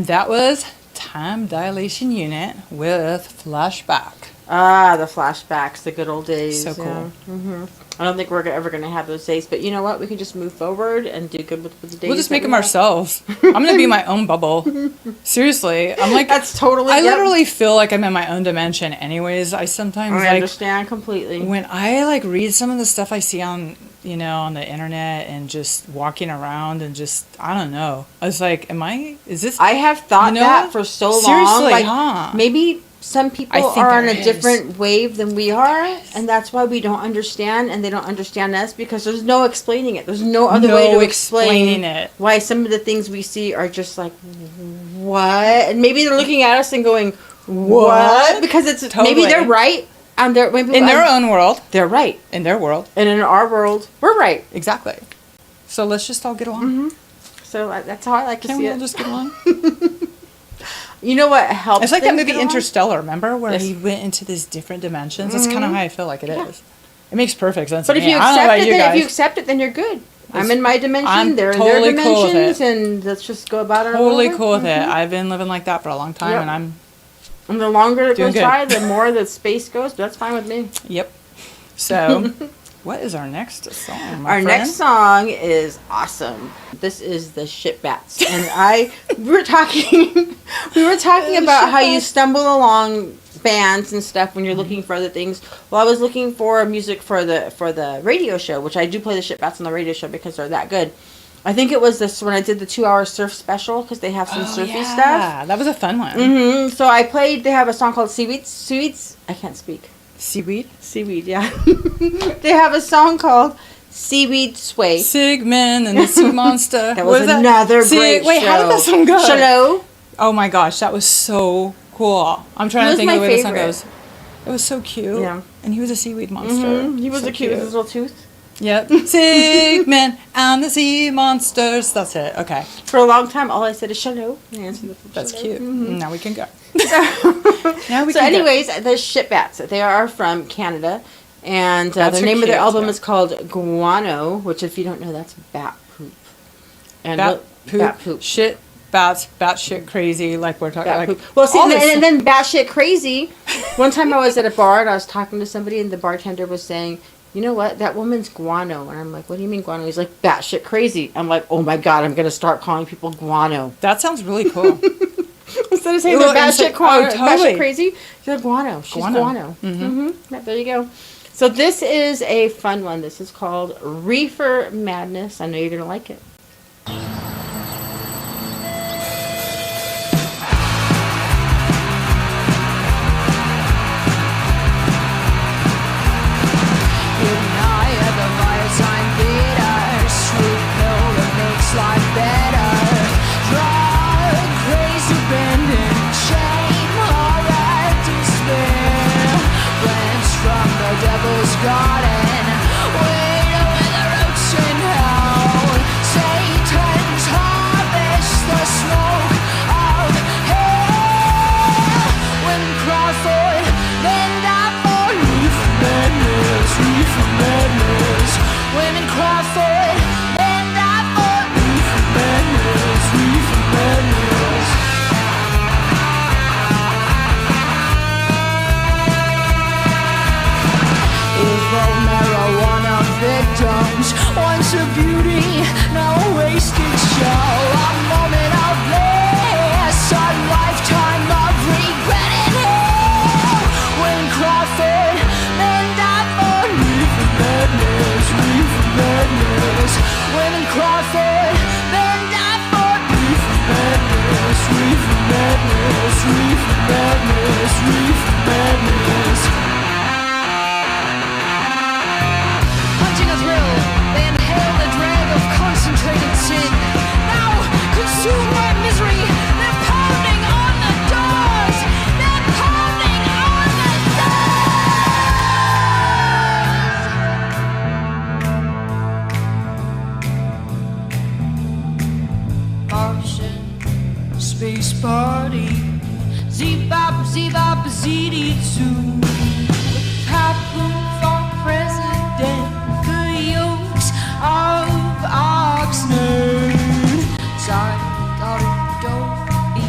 And that was Time Dilation Unit with Flashback. Ah, the flashbacks, the good old days. So cool. Yeah. I don't think we're ever going to have those days, but you know what? We can just move forward and do good with the days. We'll just make them ourselves. I'm going to be my own bubble. Seriously. I'm like, that's totally. I literally feel like I'm in my own dimension anyways. I sometimes understand completely. When I like read some of the stuff I see on, on the internet and just walking around and just, I don't know. I was like, is this? I have thought that for so long. Seriously, like, maybe some people are on a different wave than we are, and that's why we don't understand, and they don't understand us, because there's no explaining it. There's no other way to explain it. Why some of the things we see are just like, what? And maybe they're looking at us and going, what? Because it's maybe they're right. And they're, in their own world. They're right. In their world. And in our world, we're right. Exactly. So let's just all get along. Mm-hmm. So that's how I like to see it. Can we all just get along? You know what helps? It's like that movie Interstellar, remember? Where he went into these different dimensions. That's kind of how I feel like it is. It makes perfect sense. But if you accept it, then you're good. I'm in my dimension. They're in their dimensions, and let's just go about it. Totally cool with it. I've been living like that for a long time, and the longer it goes by, the more the space goes. But that's fine with me. Yep. So, what is our next song? Our next song is awesome. This is the Shitbats, and we were talking about how you stumble along bands and stuff when you're looking for other things. Well, I was looking for music for the radio show, which I do play the Shitbats on the radio show because they're that good. I think it was this when I did the 2-hour surf special, because they have some surfy stuff. Yeah, that was a fun one. Mm-hmm. So I played. They have a song called Seaweeds. I can't speak. Seaweed, yeah. They have a song called Seaweed Sway. Sigmund and the Sea Monster. That was another great show. Wait, how did that song go? Shallow. Oh my gosh, that was so cool. I'm trying to think of the way the song goes. It was so cute. Yeah. And he was a seaweed monster. Mm-hmm. He was so cute with his little tooth. Yep. Sigmund and the Sea Monsters. That's it. Okay. For a long time, all I said is shallow. That's cute. Mm-hmm. Now we can go. Anyways, the Shitbats. They are from Canada, and the name of their album is called Guano, which, if you don't know, that's bat poop. And bat poop. Shit. Bat shit crazy, like we're talking. Like, well, see, and then bat shit crazy. One time I was at a bar and I was talking to somebody, and the bartender was saying, "You know what? That woman's guano." And I'm like, "What do you mean guano?" He's like, "Batshit crazy." I'm like, "Oh my god, I'm gonna start calling people guano." That sounds really cool. Instead of saying they're batshit crazy, you're guano. She's guano. Mm-hmm. There you go. So this is a fun one. This is called Reefer Madness. I know you're gonna like it. Life better, drug crazy bending, shame, all that despair, plants from the devil's garden, wait with the roots in hell, Satan's harvest, the smoke of hell, when Crawford, then die for reefer madness, women Crawford, then die for marijuana victims, once a beauty, now a wasted show, a moment of bliss, a lifetime of regret and hell, when Crawford then died for reefer madness, when Crawford then died for reefer madness. Hunting a thrill, they inhale the drag of concentrated sin. Now, consumed by misery, they're pounding on the doors. They're pounding on the doors. Martian space party, zee-bop, zee-dee-zoo. Papoon for president, the yokes of Oxnard. Sorry, daughter, don't be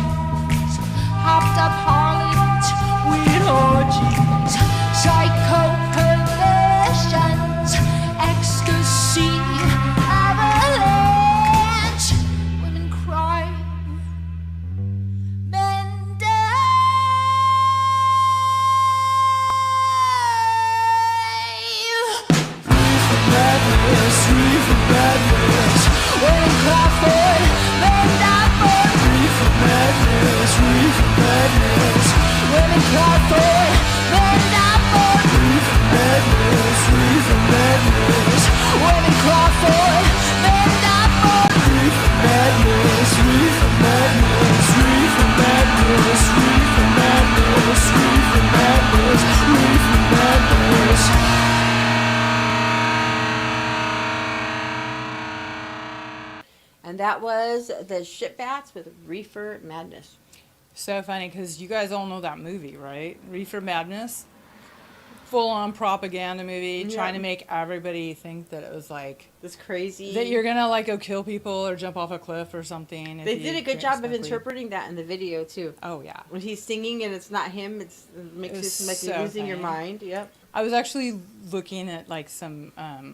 That was the Shitbats with Reefer Madness. So funny because you guys all know that movie, right? Reefer Madness. Full-on propaganda movie, trying to make everybody think that it was like this crazy that you're gonna like go kill people or jump off a cliff or something. They did a good job of interpreting that in the video too. Oh yeah, when he's singing and it's not him, it makes it like you're losing your mind. Yep. I was actually looking at like some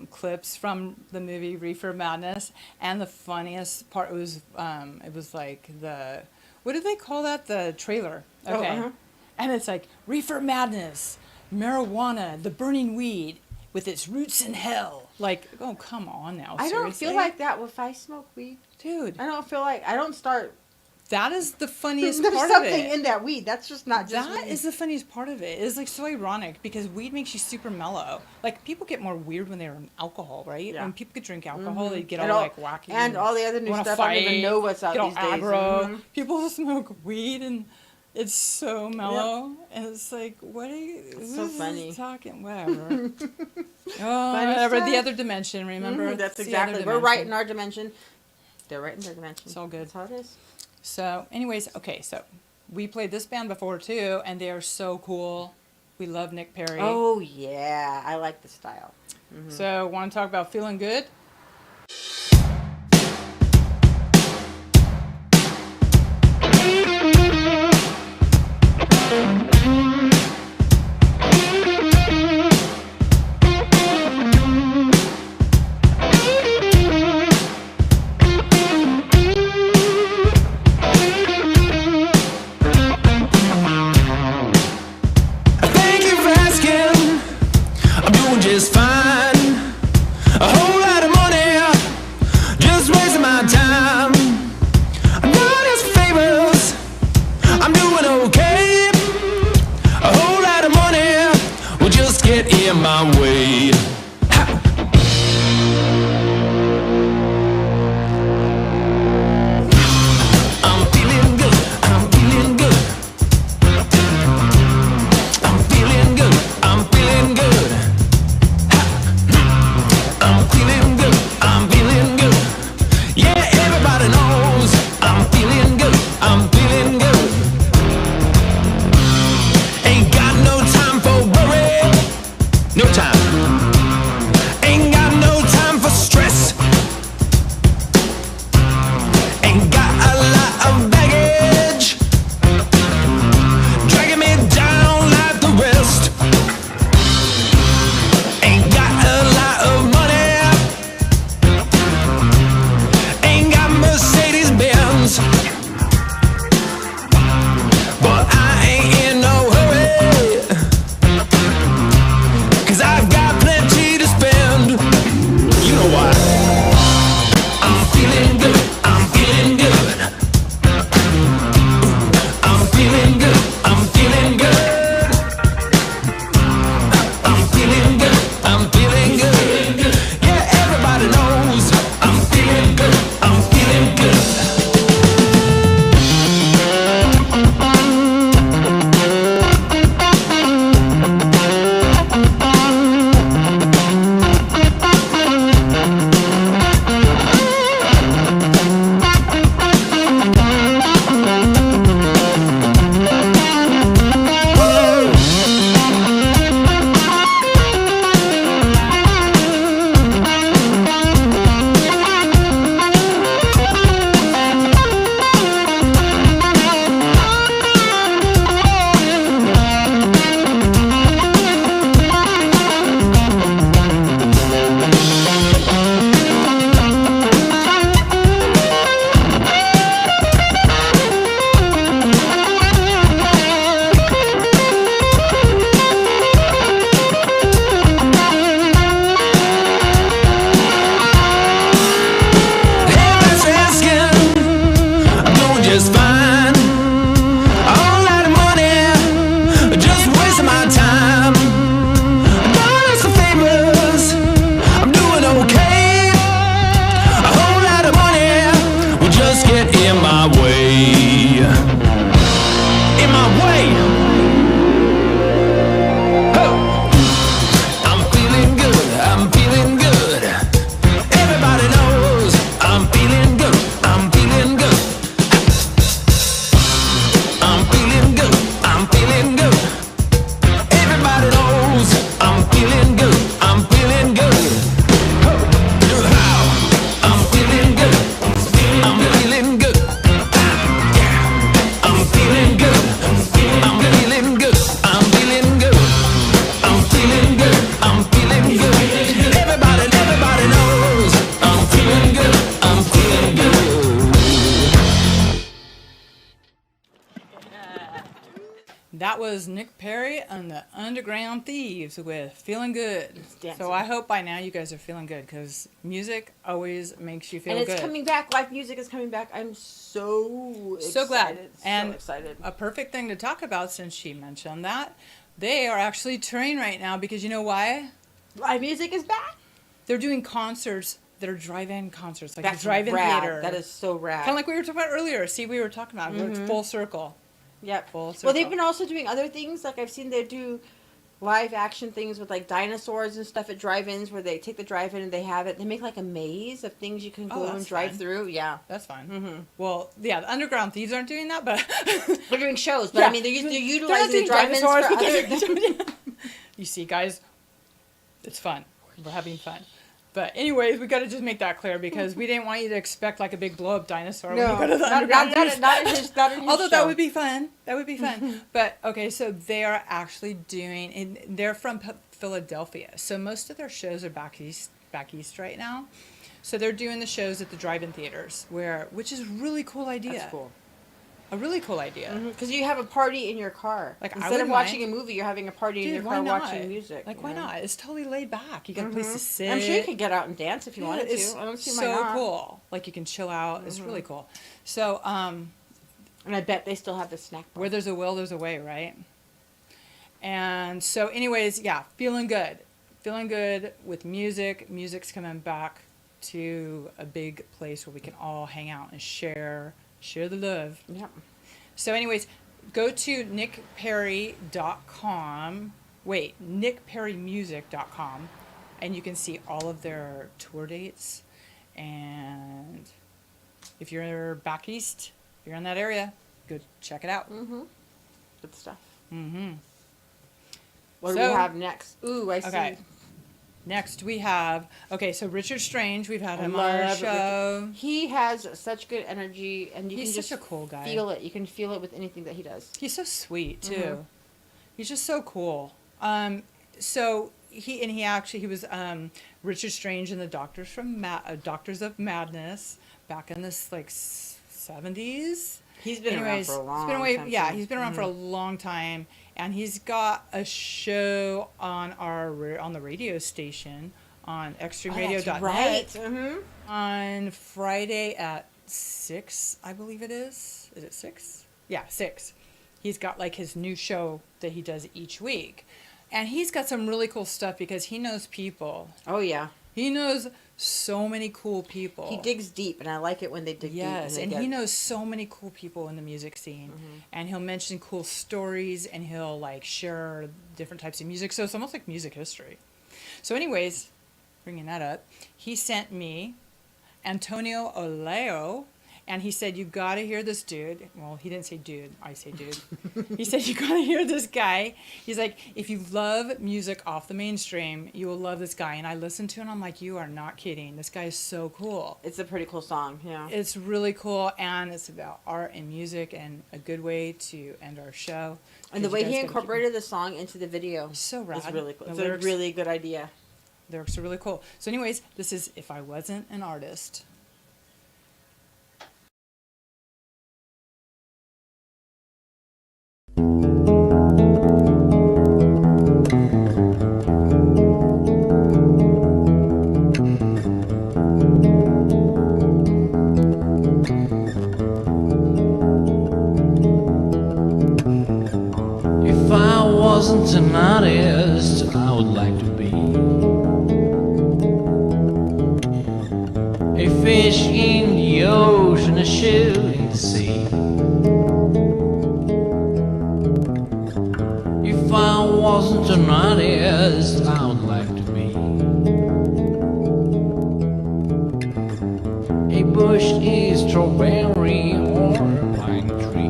clips from the movie Reefer Madness, and the funniest part was it was like the what do they call that? The trailer. Okay, and it's like Reefer Madness. Marijuana, the burning weed, with its roots in hell. Like, oh, come on now. I don't feel like that if I smoke weed. Dude. I don't feel like, I don't start. That is the funniest There's part of it. something in that weed. That's just not just That weed. is the funniest part of it. It's like so ironic because weed makes you super mellow. Like, people get more weird when they're on alcohol, right? Yeah. When people could drink alcohol, they get And all like wacky. And all the other new wanna stuff. I don't even fight, know what's out get all these days. aggro. People smoke weed and it's so mellow, and it's like, what are you? It's so funny. Talking, whatever. Whatever. The other dimension. Remember? That's It's the exactly. other We're right dimension. in our dimension. They're right in their dimension. It's all good. That's how it is. So, anyways, okay. So, we played this band before too, and they are so cool. We love Nick Perry. Oh yeah, I like the style. So, want to talk about feeling good? Thank you for asking. I'm doing just fine. A whole lot of money That was Nick Perry and the Underground Thieves with Feeling Good. dancing. So I hope by now you guys are feeling good because music always makes you feel And it's good. coming back. Live music is coming back. I'm so excited. So glad. And so excited. a perfect thing to talk about since she mentioned that. They are actually touring right now because you know why? Live music is back. They're doing concerts that are drive-in concerts, like That's the drive-in rad. theater. That is so rad. Kind of like we were talking about earlier. See, we were talking about it. It's full circle. Yep. Full circle. Well, they've been also doing other things. Like I've seen they do live action things with like dinosaurs and stuff at drive-ins where they take the drive-in and they have it. They make like a maze of things you can go and that's drive fun. through. Yeah. That's fun. Well, yeah, the Underground Thieves aren't doing that, but They're doing shows, but Yeah. I mean, they're They're not utilizing doing the drive-ins for dinosaurs other. you see, guys, it's fun. We're having fun. But anyways, we got to just make that clear because we didn't want you to expect like a big blow-up dinosaur when you go to the Underground Thieves. not in his Although show. that would be fun. That would be fun. But okay, so they are actually doing, and they're from Philadelphia. So most of their shows are back east right now. So they're doing the shows at the drive-in theaters, which is a really cool idea. That's cool. A really cool idea. Because you have a party in your car. Like, I Instead of wouldn't watching mind. a movie, you're having a party in Dude, your why car not? watching music. Like, you why know? not? It's totally laid back. You got a place to sit. I'm sure you could get out and dance if you wanted it's to. I don't see why so not. cool. Like, you can chill out. It's really cool. So, And I bet they still have the snack bar. where there's a will, there's a way, right? And so, anyways, yeah, feeling good. Feeling good with music. Music's coming back to a big place where we can all hang out and share the love. Yep. So, anyways, go to nickperry.com. Wait, nickperrymusic.com, and you can see all of their tour dates. And if you're back east, if you're in that area, go check it out. Good stuff. So- What do we have next? Ooh, I see. Okay. Next we have, so Richard Strange, we've had him on our Love show. Richard. He has such good energy, and you He's can such just a cool guy. feel it. You can feel it with anything that he does. He's so sweet too. Mhm. He's just so cool. So he was Richard Strange in the Doctors from Doctors of Madness back in this like 70s. He's been around for a long time. Yeah, too. he's been around for a long time, and he's got a show on the radio station on extremeradio.net. That's right. Mm-hmm. On Friday at 6, I believe it is. Is it 6? Yeah, 6. He's got like his new show that he does each week. And he's got some really cool stuff because he knows people. Oh, yeah. He knows so many cool people. He digs deep, and I like it when they dig deep. Yes, and he knows so many cool people in the music scene. And he'll mention cool stories, and he'll like share different types of music. So it's almost like music history. So anyways, bringing that up, he sent me Antonio Olaio, and he said, you gotta hear this dude. Well, he didn't say dude, I say dude. He said, you gotta hear this guy. He's like, if you love music off the mainstream, you will love this guy. And I listened to it, and I'm like, you are not kidding. This guy is so cool. It's a pretty cool song, yeah. It's really cool, and it's about art and music, and a good way to end our show. And the way he incorporated the song into the video so rad. is really cool. The It's lyrics- a really good idea. The lyrics are really cool. So anyways, this is If I Wasn't an Artist. If I wasn't an artist, I would like to be a fish in the ocean, a ship in the sea. If I wasn't an artist, I would like to be a bush, a strawberry, or a pine tree.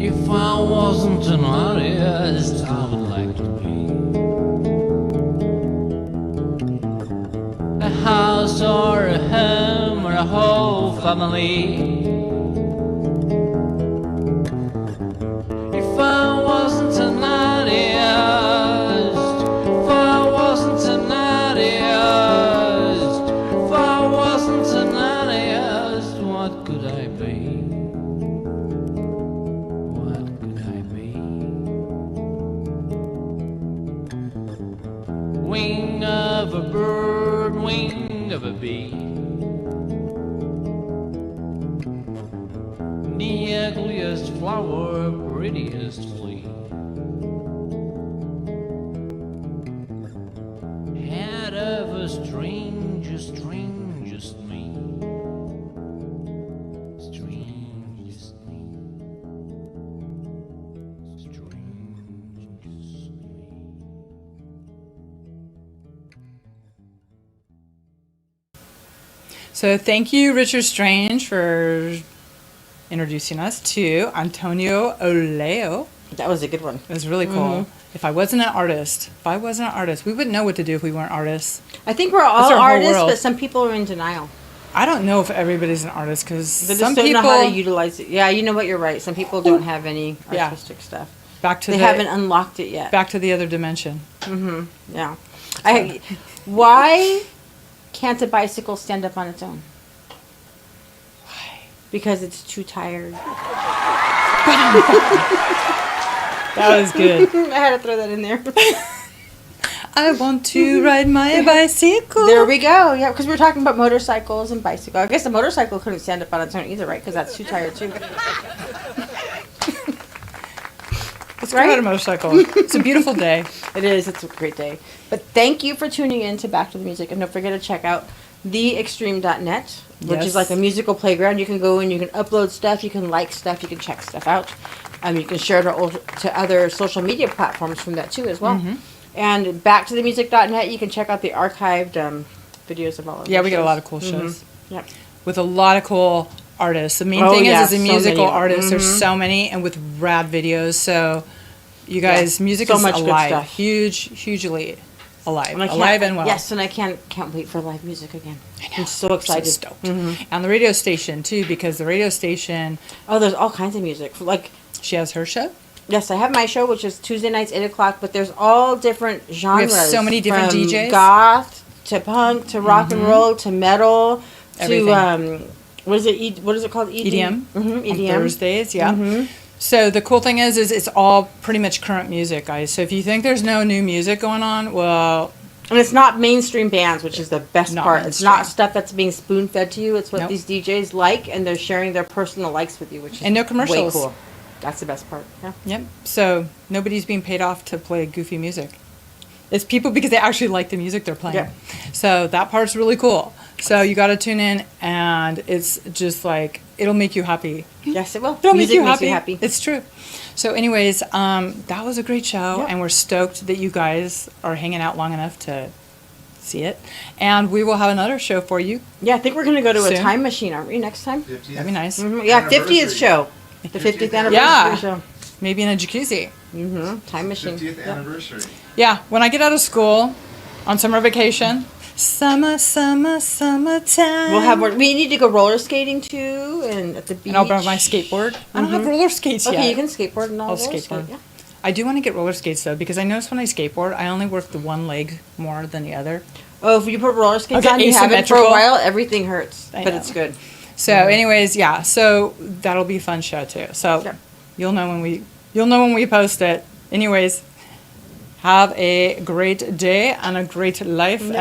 If I wasn't an artist, I would like to be a house or a home or a whole family. If I wasn't an artist, if I wasn't an artist, if I wasn't an artist, what could I be? of a bird, wing of a bee. The ugliest flower, prettiest flea. Head of a strangest, strangest me. Strangest me. Strangest me. So thank you, Richard Strange, for introducing us to Antonio Olaio. That was a good one. It was really cool. If I wasn't an artist, we wouldn't know what to do if we weren't artists. I think we're all That's our whole artists, world. but some people are in denial. I don't know if everybody's an artist because They some just don't people know how to utilize it. Yeah, you know what? You're right. Some people don't have any Yeah. artistic stuff. They haven't unlocked it yet. Back to the other dimension. Yeah. Why can't a bicycle stand up on its own? Why? Because it's too tired. That was good. I had to throw that in there. I want to ride my bicycle. There we go. Yeah, because we're talking about motorcycles and bicycles. I guess a motorcycle couldn't stand up on its own either, right? Because that's too tired too. Let's go ride a motorcycle. It's a beautiful day. It is. It's a great day. But thank you for tuning in to Back to the Music. And don't forget to check out theextreme.net, which Yes. is like a musical playground. You can go and you can upload stuff, you can like stuff, you can check stuff out. You can share to other social media platforms from that too as well. And backtothemusic.net, you can check out the archived videos of all of Yeah, our we get a shows. lot of cool shows. Yep. With a lot of cool artists. The main Oh, thing yeah, is a so musical many. artist. There's so many, and with rad videos. So, you guys, Yeah, music so is much good alive. stuff. Hugely alive. And I can't- Alive and well. Yes, and I can't wait for live music again. I'm so excited. So stoked. And the radio station, too, because the radio station... Oh, there's all kinds of music. Like she has her show? Yes, I have my show, which is Tuesday nights, 8 o'clock, but there's all different genres. We have so many different from DJs. Goth to punk to rock and roll to metal Everything. to what is it called? EDM. EDM. On Thursdays, yeah. So the cool thing is it's all pretty much current music, guys. So if you think there's no new music going on, well... And it's not mainstream bands, which is the best Not part. It's not mainstream. stuff that's being spoon-fed to you. It's what Nope. these DJs like, and they're sharing their personal likes with you, which is And no commercials. way cool. That's the best part. Yeah. Yep. So nobody's being paid off to play goofy music. It's people because they actually like the music they're playing. Yeah. So that part's really cool. So you got to tune in, and it's just like it'll make you happy. Yes, it will. It'll Music make makes you you happy. happy. It's true. So, anyways, that was a great show, Yep. and we're stoked that you guys are hanging out long enough to see it. And we will have another show for you. Yeah, I think we're going to go to a Soon. time machine, aren't we, next time? That'd be nice. Yeah, 50th show. The 50th anniversary Yeah. show. Maybe in a jacuzzi. Time machine. 50th Yep. anniversary. Yeah, when I get out of school on summer vacation, summertime. We'll have more. We need to go roller skating too, and at the beach. And I'll bring my skateboard. I don't have roller skates yet. Okay, you can skateboard and I'll roller skate. skateboard. Yeah. I do want to get roller skates though, because I notice when I skateboard, I only work the one leg more than the other. Oh, if you put roller skates Okay, on, you have it for a asymmetrical. while, everything hurts, I but know. it's good. So, anyways, yeah. So that'll be a fun show too. So Yep. you'll know when we post it. Anyways, have a great day and a great life, and